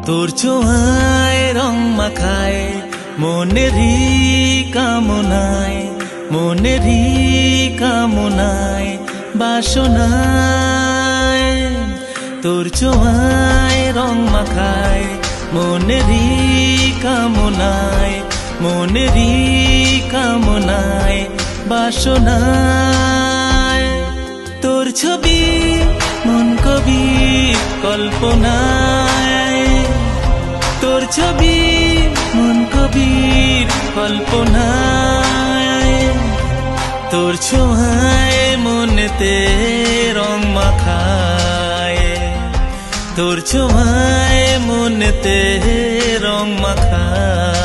তোর ছোঁয়ায় রং মাখায় মনেরই কামনায়, মনেরই কামনায় বাসনায়। তোর ছোঁয়ায় রং মাখায় মনেরই কামনায়, মনেরই কামনায় বাসনায়। তোর ছবি মন কবি কল্পনায়, তোর ছবি মন কবির কল্পনায়। তোর ছোঁয়ায় মনেতে রং মাখায়, তোর ছোঁয়ায় মনেতে রং মাখায়।